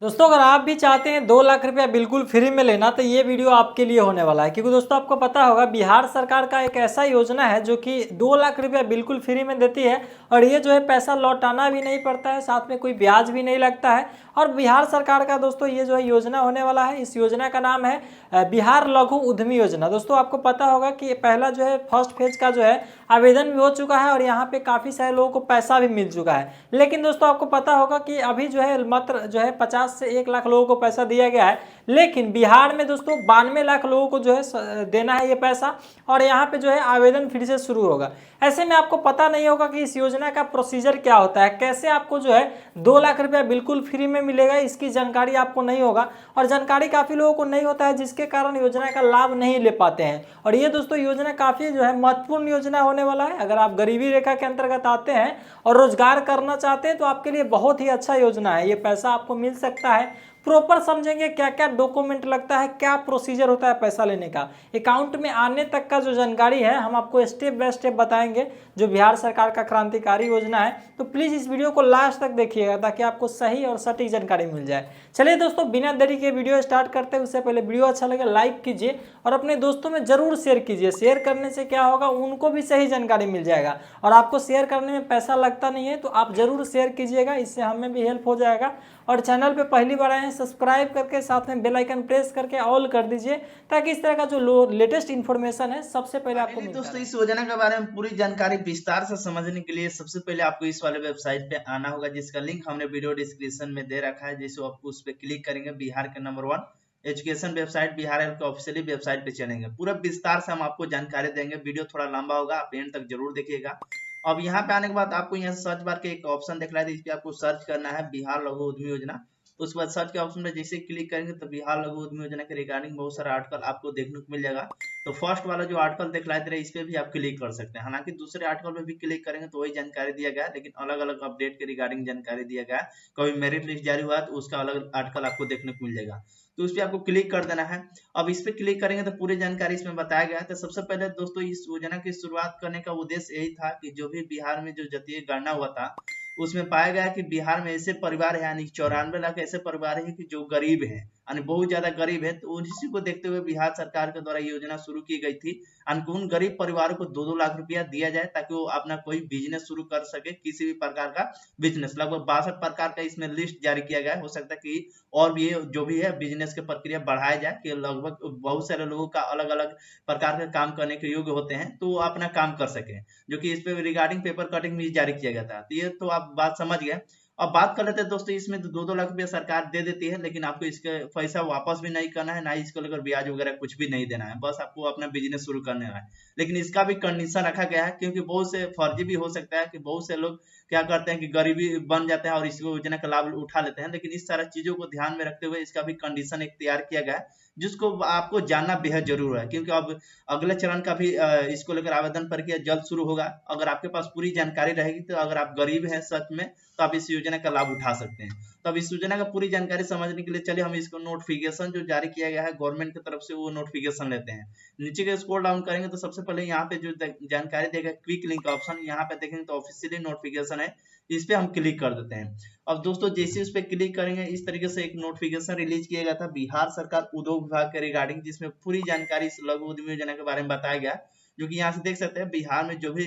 दोस्तों अगर आप भी चाहते हैं 2 लाख रुपया बिल्कुल फ्री में लेना तो ये वीडियो आपके लिए होने वाला है। क्योंकि दोस्तों आपको पता होगा बिहार सरकार का एक ऐसा योजना है जो कि 2 लाख रुपया बिल्कुल फ्री में देती है। और ये जो है पैसा लौटाना भी नहीं पड़ता है, साथ में कोई ब्याज भी नहीं लगता है। और बिहार सरकार का दोस्तों ये जो है योजना होने वाला है, इस योजना का नाम है बिहार लघु उद्यमी योजना। दोस्तों आपको पता होगा कि पहला जो है फर्स्ट फेज का जो है आवेदन भी हो चुका है और यहाँ पे काफ़ी सारे लोगों को पैसा भी मिल चुका है। लेकिन दोस्तों आपको पता होगा कि अभी जो है मात्र जो है 50 से 1 लाख लोगों को पैसा दिया गया है। लेकिन बिहार में दोस्तों 92 लाख लोगों को जो है देना है ये पैसा। और यहाँ पे जो है आवेदन फिर से शुरू होगा। ऐसे में आपको पता नहीं होगा कि इस योजना का प्रोसीजर क्या होता है, कैसे आपको जो है 2 लाख रुपया बिल्कुल फ्री में मिलेगा, इसकी जानकारी आपको नहीं होगा। और जानकारी काफ़ी लोगों को नहीं होता है, जिसके कारण योजना का लाभ नहीं ले पाते हैं। और ये दोस्तों योजना काफ़ी जो है महत्वपूर्ण योजना होने वाला है। अगर आप गरीबी रेखा के अंतर्गत आते हैं और रोजगार करना चाहते हैं तो आपके लिए बहुत ही अच्छा योजना है। ये पैसा आपको मिल सकता है। प्रॉपर समझेंगे क्या क्या डॉक्यूमेंट लगता है, क्या प्रोसीजर होता है पैसा लेने का, अकाउंट में आने तक का जो जानकारी है हम आपको स्टेप बाय स्टेप बताएंगे, जो बिहार सरकार का क्रांतिकारी योजना है। तो प्लीज़ इस वीडियो को लास्ट तक देखिएगा ताकि आपको सही और सटीक जानकारी मिल जाए। चलिए दोस्तों बिना देरी के वीडियो स्टार्ट करते हैं। उससे पहले वीडियो अच्छा लगे लाइक कीजिए और अपने दोस्तों में जरूर शेयर कीजिए। शेयर करने से क्या होगा, उनको भी सही जानकारी मिल जाएगा। और आपको शेयर करने में पैसा लगता नहीं है तो आप जरूर शेयर कीजिएगा, इससे हमें भी हेल्प हो जाएगा। और चैनल पे पहली बार आए हैं सब्सक्राइब करके साथ में बेल आइकन प्रेस करके ऑल कर दीजिए, ताकि इस तरह का जो लेटेस्ट इन्फॉर्मेशन है सबसे पहले आपको मिलता दोस्तों रहे। इस योजना के बारे में पूरी जानकारी विस्तार से समझने के लिए सबसे पहले आपको इस वाले वेबसाइट पे आना होगा, जिसका लिंक हमने वीडियो डिस्क्रिप्शन में दे रखा है। जैसे आप उस पर क्लिक करेंगे, बिहार के नंबर 1 एजुकेशन वेबसाइट बिहार के ऑफिशियली वेबसाइट पे चलेंगे। पूरा विस्तार से हम आपको जानकारी देंगे। वीडियो थोड़ा लंबा होगा, आप एंड तक जरूर देखिएगा। अब यहाँ पे आने के बाद आपको यहाँ सर्च बार के एक ऑप्शन दिख रहा है, इस पे आपको सर्च करना है बिहार लघु उद्यमी योजना। तो उसके बाद सर्च के ऑप्शन में जैसे क्लिक करेंगे तो बिहार लघु उद्यमी योजना के रिगार्डिंग बहुत सारा आर्टिकल आपको देखने को मिल जाएगा। तो फर्स्ट वाला जो आर्टिकल दिखलाई दे रहा है, इस पे भी आप क्लिक कर सकते हैं। हालांकि दूसरे आर्टिकल पे भी क्लिक करेंगे तो वही जानकारी दिया गया है, लेकिन अलग अलग अपडेट के रिगार्डिंग जानकारी दिया गया है। कभी मेरिट लिस्ट जारी हुआ है तो उसका अलग आर्टिकल आपको देखने को मिल जाएगा। तो उस पर आपको क्लिक कर देना है। अब इस पे क्लिक करेंगे तो पूरी जानकारी इसमें बताया गया है। तो सबसे पहले दोस्तों इस योजना की शुरुआत करने का उद्देश्य यही था कि जो भी बिहार में जो जातीय गणना हुआ था, उसमें पाया गया कि बिहार में ऐसे परिवार है, यानी 94 लाख ऐसे परिवार है कि जो गरीब है, यानी बहुत ज्यादा गरीब है। तो इसी को देखते हुए बिहार सरकार के द्वारा योजना शुरू की गई थी। उन गरीब परिवारों को 2-2 लाख रुपया दिया जाए, ताकि वो अपना कोई बिजनेस शुरू कर सके, किसी भी प्रकार का बिजनेस। लगभग 62 प्रकार का इसमें लिस्ट जारी किया गया है। हो सकता है कि और भी जो भी है बिजनेस की प्रक्रिया बढ़ाया जाए, कि लगभग बहुत सारे लोगों का अलग अलग प्रकार के काम करने के योग्य होते हैं, तो वो अपना काम कर सके। जो कि इस पे रिगार्डिंग पेपर कटिंग भी जारी किया गया था। तो ये तो आप बात समझ गए। अब बात कर लेते हैं दोस्तों, इसमें 2-2 लाख रुपया सरकार दे देती है, लेकिन आपको इसका पैसा वापस भी नहीं करना है, ना इसको लेकर ब्याज वगैरह कुछ भी नहीं देना है। बस आपको अपना बिजनेस शुरू करना है। लेकिन इसका भी कंडीशन रखा गया है, क्योंकि बहुत से फर्जी भी हो सकता है कि बहुत से लोग क्या करते हैं कि गरीबी बन जाते हैं और इस योजना का लाभ उठा लेते हैं। लेकिन इस सारा चीजों को ध्यान में रखते हुए इसका भी कंडीशन एक तैयार किया गया है, जिसको आपको जानना बेहद जरूर है। क्योंकि अब अगले चरण का भी इसको लेकर आवेदन प्रक्रिया जल्द शुरू होगा। अगर आपके पास पूरी जानकारी रहेगी, तो अगर आप गरीब हैं सच में, तो आप इस योजना का लाभ उठा सकते हैं। तो अब इस योजना का पूरी जानकारी समझने के लिए चलिए हम इसको नोटिफिकेशन जो जारी किया गया है गवर्नमेंट की तरफ से, वो नोटिफिकेशन लेते हैं। नीचे के स्क्रॉल डाउन करेंगे तो सबसे पहले यहाँ पे जो जानकारी देगा क्विक लिंक ऑप्शन, यहाँ पे देखेंगे तो ऑफिशियली नोटिफिकेशन है, इस पे हम क्लिक कर देते हैं। अब दोस्तों जैसे उस पे क्लिक करेंगे, इस तरीके से एक नोटिफिकेशन रिलीज किया गया था बिहार सरकार उद्योग विभाग के रिगार्डिंग, जिसमें पूरी जानकारी इस लघु उद्यमी योजना के बारे में बताया गया। जो कि यहाँ से देख सकते हैं बिहार में जो भी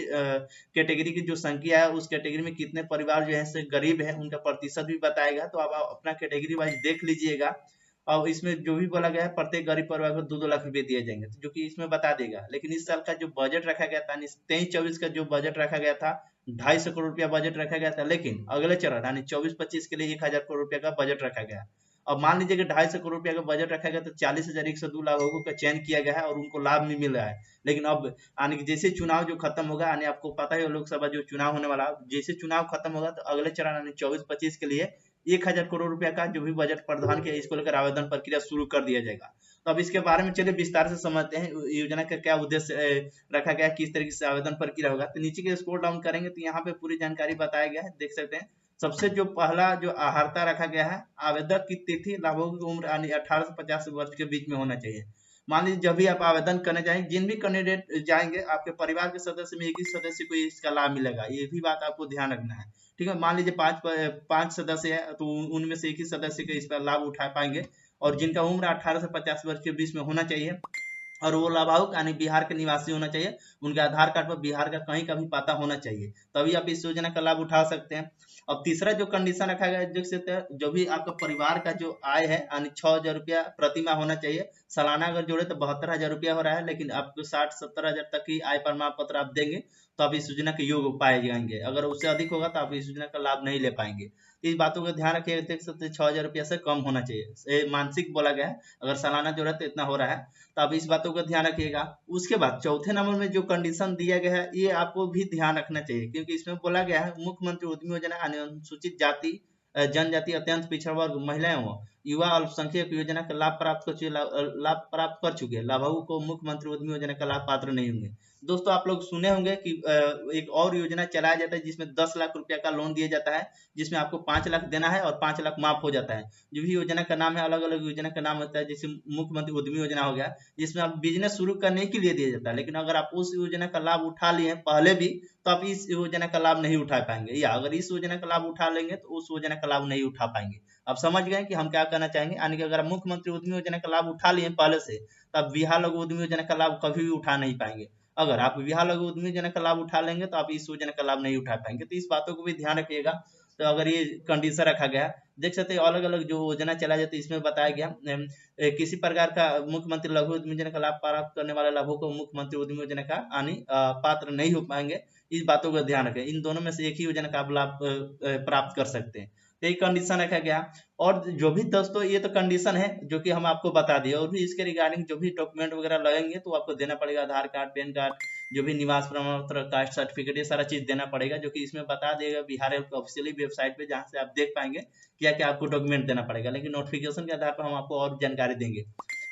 कैटेगरी की जो संख्या है, उस कैटेगरी में कितने परिवार जो है गरीब है, उनका प्रतिशत भी बताएगा। तो आप अपना कैटेगरी वाइज देख लीजिएगा। और इसमें जो भी बोला गया है, प्रत्येक गरीब परिवार को 2-2 लाख रुपए दिए जाएंगे, जो कि इसमें बता देगा। लेकिन इस साल का जो बजट रखा गया था, 23-24 का जो बजट रखा गया था, 250 करोड़ रुपया बजट रखा गया था। लेकिन अगले चरण यानी 24-25 के लिए 1000 करोड़ रुपया का बजट रखा गया। अब मान लीजिए कि 250 करोड़ रुपया का बजट रखा गया, तो 40,102 लोगों का चयन किया गया है और उनको लाभ नहीं मिल रहा है। लेकिन अब यानी कि जैसे चुनाव जो खत्म होगा, यानी आपको पता है लोकसभा जो चुनाव होने वाला, जैसे चुनाव खत्म होगा तो अगले चरण यानी 24-25 के लिए 1000 करोड़ रुपया का जो भी बजट प्रावधान किया, इसको लेकर आवेदन प्रक्रिया शुरू कर दिया जाएगा। तो अब इसके बारे में चलिए विस्तार से समझते हैं योजना का क्या उद्देश्य रखा गया है, किस तरीके से आवेदन प्रक्रिया होगा। तो नीचे के स्क्रॉल डाउन करेंगे तो यहाँ पे पूरी जानकारी बताया गया है, देख सकते हैं। सबसे जो पहला जो अहर्ता रखा गया है, आवेदक की तिथि लाभुक की उम्र यानी 18 से 50 वर्ष के बीच में होना चाहिए। मान लीजिए जब भी आप आवेदन करने जाएंगे, जिन भी कैंडिडेट जाएंगे आपके परिवार के सदस्य में एक ही सदस्य को इसका लाभ मिलेगा, ये भी बात आपको ध्यान रखना है। ठीक है, मान लीजिए पांच सदस्य है तो उनमें से एक ही सदस्य का इसका लाभ उठा पाएंगे, और जिनका उम्र 18 से 50 वर्ष के बीच में होना चाहिए, और वो लाभार्थी यानी बिहार के निवासी होना चाहिए, उनके आधार कार्ड पर बिहार का कहीं का भी पता होना चाहिए, तभी आप इस योजना का लाभ उठा सकते हैं। अब तीसरा जो कंडीशन रखा गया है, देख सकते हैं, जो भी आपका परिवार का जो आय है यानी 6,000 रुपया प्रति माह होना चाहिए। सालाना अगर जोड़े तो 72,000 रुपया हो रहा है, लेकिन आपको 60-70,000 तक ही आय प्रमाण पत्र आप देंगे तो आप इस योजना के योग्य पाए जाएंगे। अगर उससे अधिक होगा तो आप इस योजना का लाभ नहीं ले पाएंगे। इस बातों का ध्यान रखिएगा। देख सकते हैं 6,000 रुपया से कम होना चाहिए, मानसिक बोला गया है, अगर सालाना जोड़ा तो इतना हो रहा है, तो आप इस बातों का ध्यान रखिएगा। उसके बाद चौथे नंबर में जो कंडीशन दिया गया है ये आपको भी ध्यान रखना चाहिए, क्योंकि इसमें बोला गया है मुख्यमंत्री उद्यमी योजना अनुसूचित जाति जनजाति अत्यंत पिछड़ा वर्ग महिलाएं व युवा अल्पसंख्यक योजना का लाभ प्राप्त कर चुके लाभुकों को मुख्यमंत्री उद्यमी योजना का लाभ पात्र नहीं होंगे। दोस्तों आप लोग सुने होंगे कि एक और योजना चलाया जाता है जिसमें 10 लाख रुपया का लोन दिया जाता है, जिसमें आपको 5 लाख देना है और 5 लाख माफ हो जाता है। जो भी योजना का नाम है, अलग अलग योजना का नाम होता है, जैसे मुख्यमंत्री उद्यमी योजना हो गया, जिसमें आप बिजनेस शुरू करने के लिए दिया जाता है, लेकिन अगर आप उस योजना का लाभ उठा लिए पहले भी तो आप इस योजना का लाभ नहीं उठा पाएंगे, या अगर इस योजना का लाभ उठा लेंगे तो उस योजना का लाभ नहीं उठा पाएंगे। आप समझ गए कि हम क्या कहना चाहेंगे, यानी कि अगर आप मुख्यमंत्री उद्यमी योजना का लाभ उठा लिए पहले से तो आप बिहार लघु उद्यमी योजना का लाभ कभी भी उठा नहीं पाएंगे। अगर आप बिहार लघु उद्यमी योजना का लाभ उठा लेंगे तो आप इस योजना का लाभ नहीं उठा पाएंगे। तो इस बातों को भी ध्यान रखिएगा। तो अगर ये कंडीशन रखा गया, देख सकते हैं अलग अलग जो योजना चला जाता है इसमें बताया गया किसी प्रकार का मुख्यमंत्री लघु उद्यमी योजना का लाभ प्राप्त करने वाले लाभों को मुख्यमंत्री उद्यमी योजना का यानी पात्र नहीं हो पाएंगे। इस बातों का ध्यान रखें, इन दोनों में से एक ही योजना का आप लाभ प्राप्त कर सकते हैं। तो ये कंडीशन रखा गया। और जो भी दोस्तों ये तो कंडीशन है जो कि हम आपको बता दिए, और भी इसके रिगार्डिंग जो भी डॉक्यूमेंट वगैरह लगेंगे तो आपको देना पड़ेगा, आधार कार्ड, पैन कार्ड, जो भी निवास प्रमाण पत्र, कास्ट सर्टिफिकेट, ये सारा चीज देना पड़ेगा, जो कि इसमें बता देगा बिहार हेल्थ ऑफिशियली वेबसाइट पे, जहां से आप देख पाएंगे क्या क्या आपको डॉक्यूमेंट देना पड़ेगा। लेकिन नोटिफिकेशन के आधार पर हम आपको और जानकारी देंगे।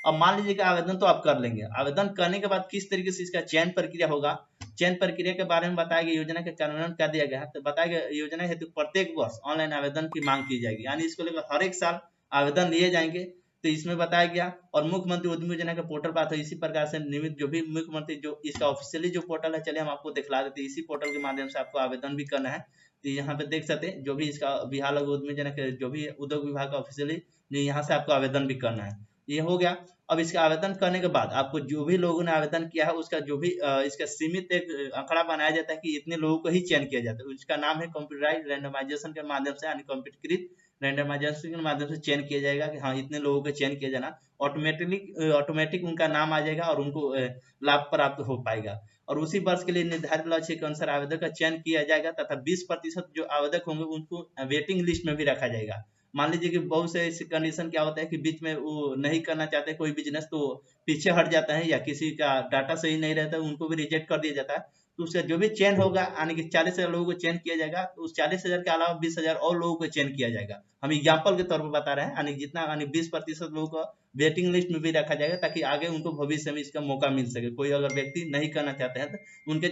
अब मान लीजिए कि आवेदन तो आप कर लेंगे, आवेदन करने के बाद किस तरीके से इसका चयन प्रक्रिया होगा, चयन प्रक्रिया के बारे में बताया गया, योजना के कार्यान्वयन कर दिया गया है। तो बताया गया योजना हेतु प्रत्येक वर्ष ऑनलाइन आवेदन की मांग की जाएगी, यानी इसको लेकर हर एक साल आवेदन लिए जाएंगे। तो इसमें बताया गया, और मुख्यमंत्री उद्यमी योजना का पोर्टल पर इसी प्रकार से नियमित जो भी मुख्यमंत्री जो इसका ऑफिशियली जो पोर्टल है, चलिए हम आपको दिखला देते हैं। इसी पोर्टल के माध्यम से आपको आवेदन भी करना है। तो यहाँ पे देख सकते हैं जो भी इसका बिहार लघु उद्यमी योजना के जो भी उद्योग विभाग का ऑफिशियली, यहाँ से आपको आवेदन भी करना है। ये हो गया। अब इसका आवेदन करने के बाद आपको जो भी लोगों ने आवेदन किया है उसका जो भी इसका सीमित एक आंकड़ा बनाया जाता है कि इतने लोगों को ही चयन किया जाता है। उसका नाम है कंप्यूटराइज्ड रैंडमाइजेशन के माध्यम से, यानी कंप्यूटरकृत रैंडमाइजेशन के माध्यम से चयन किया जाएगा कि हाँ इतने लोगों को चयन किया जाना, ऑटोमेटिक उनका नाम आ जाएगा और उनको लाभ प्राप्त हो पाएगा। और उसी वर्ष के लिए निर्धारित लक्ष्य के अनुसार आवेदक का चयन किया जाएगा, तथा 20% जो आवेदक होंगे उनको वेटिंग लिस्ट में भी रखा जाएगा। मान लीजिए कि बहुत से ऐसी कंडीशन क्या होता है कि बीच में वो नहीं करना चाहते कोई बिजनेस, तो पीछे हट जाता है, या किसी का डाटा सही नहीं रहता है, उनको भी रिजेक्ट कर दिया जाता है। तो उसका जो भी चयन होगा, यानी कि 40,000 लोगों को चयन किया जाएगा, तो उस 40,000 के अलावा 20,000 और लोगों को चयन किया जाएगा। हम एग्जाम्पल के तौर पर बता रहे हैं, यानी जितना 20% लोगों को वेटिंग लिस्ट में भी रखा जाएगा, ताकि आगे उनको भविष्य में इसका मौका मिल सके। कोई अगर व्यक्ति नहीं करना चाहते हैं तो उनके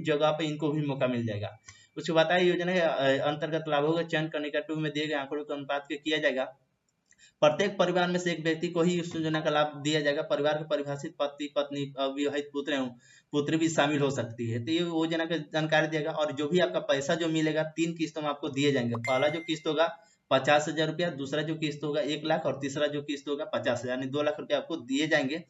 जगह पे इनको भी मौका मिल जाएगा। उसके बताया योजना के अंतर्गत लाभों का चयन करने का में दिए गए आंकड़ों के अनुपात के किया जाएगा। प्रत्येक परिवार में से एक व्यक्ति को ही इस योजना का लाभ दिया जाएगा। परिवार के परिभाषित पति पत्नी अविवाहित पुत्र एवं पुत्री भी शामिल हो सकती है। तो ये योजना की जानकारी देगा। और जो भी आपका पैसा जो मिलेगा 3 किस्तों में आपको दिए जाएंगे। पहला जो किस्त होगा 50,000 रुपया, दूसरा जो किस्त होगा 1 लाख, और तीसरा जो किस्त होगा 50,000, यानी 2 लाख रुपया आपको दिए जाएंगे।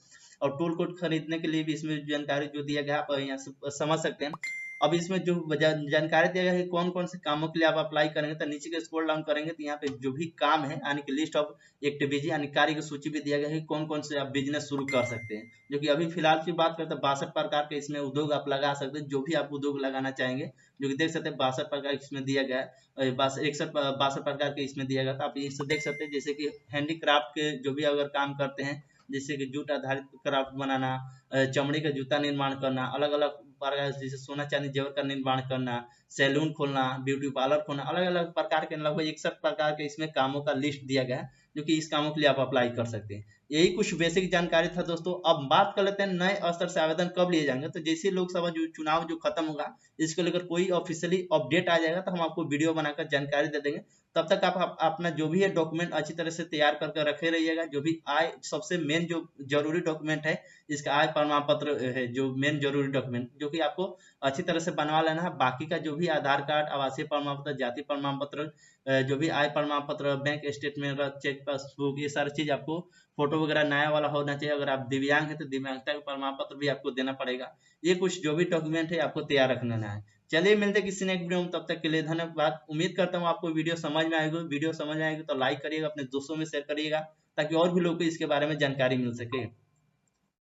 और टूल कोड खरीदने के लिए भी इसमें जानकारी जो दिया गया आप यहाँ से समझ सकते हैं। अब इसमें जो जानकारी दिया गया है कौन कौन से कामों के लिए आप अप्लाई करेंगे, तो नीचे के स्क्रॉल डाउन करेंगे तो यहाँ पे जो भी काम है, यानी कि लिस्ट ऑफ एक्टिविटी, यानी कार्य की सूची भी दिया गया है कौन कौन से आप बिजनेस शुरू कर सकते हैं। जो कि अभी फिलहाल की बात करते हैं 62 प्रकार के इसमें उद्योग आप लगा सकते हैं, जो भी आप उद्योग लगाना चाहेंगे। जो कि देख सकते हैं 62 प्रकार इसमें दिया गया है, 62 प्रकार के इसमें दिया गया था। आप इससे देख सकते हैं जैसे कि हैंडीक्राफ्ट के जो भी अगर काम करते हैं, जैसे कि जूट आधारित क्राफ्ट बनाना, चमड़ी का जूता निर्माण करना, अलग अलग प्रकार जैसे सोना चांदी जेवर का निर्माण करना, सैलून खोलना, ब्यूटी पार्लर खोलना, अलग अलग प्रकार के लगभग 61 प्रकार के इसमें कामों का लिस्ट दिया गया है, जो कि इस कामों के लिए आप अप्लाई कर सकते हैं। यही कुछ बेसिक जानकारी था दोस्तों। अब बात कर लेते हैं नए स्तर से आवेदन कब लिए जाएंगे। तो जैसे लोकसभा चुनाव जो खत्म होगा, इसको लेकर कोई ऑफिशियली अपडेट आ जाएगा तो हम आपको वीडियो बनाकर जानकारी दे देंगे, तब तक आप अपना जो भी है डॉक्यूमेंट अच्छी तरह से तैयार करके रखे रहिएगा। जो भी आय सबसे मेन जो जरूरी डॉक्यूमेंट है, इसका आय प्रमाण पत्र है जो मेन जरूरी डॉक्यूमेंट, जो कि आपको अच्छी तरह से बनवा लेना है। बाकी का जो भी आधार कार्ड, आवासीय प्रमाण पत्र, जाति प्रमाण पत्र, जो भी आय प्रमाण पत्र, बैंक स्टेटमेंट, चेक पासबुक, ये सारी चीज आपको फोटो वगैरह नया वाला होना चाहिए। अगर आप दिव्यांग है तो दिव्यांगता का प्रमाण पत्र भी आपको देना पड़ेगा। ये कुछ जो भी डॉक्यूमेंट है आपको तैयार रखना है। चलिए मिलते किसी ने एक वीडियो में, तब तक के लिए धन्यवाद। उम्मीद करता हूँ आपको वीडियो समझ में आएगी। वीडियो समझ में आएगी तो लाइक करिएगा, अपने दोस्तों में शेयर करिएगा, ताकि और भी लोग को इसके बारे में जानकारी मिल सके।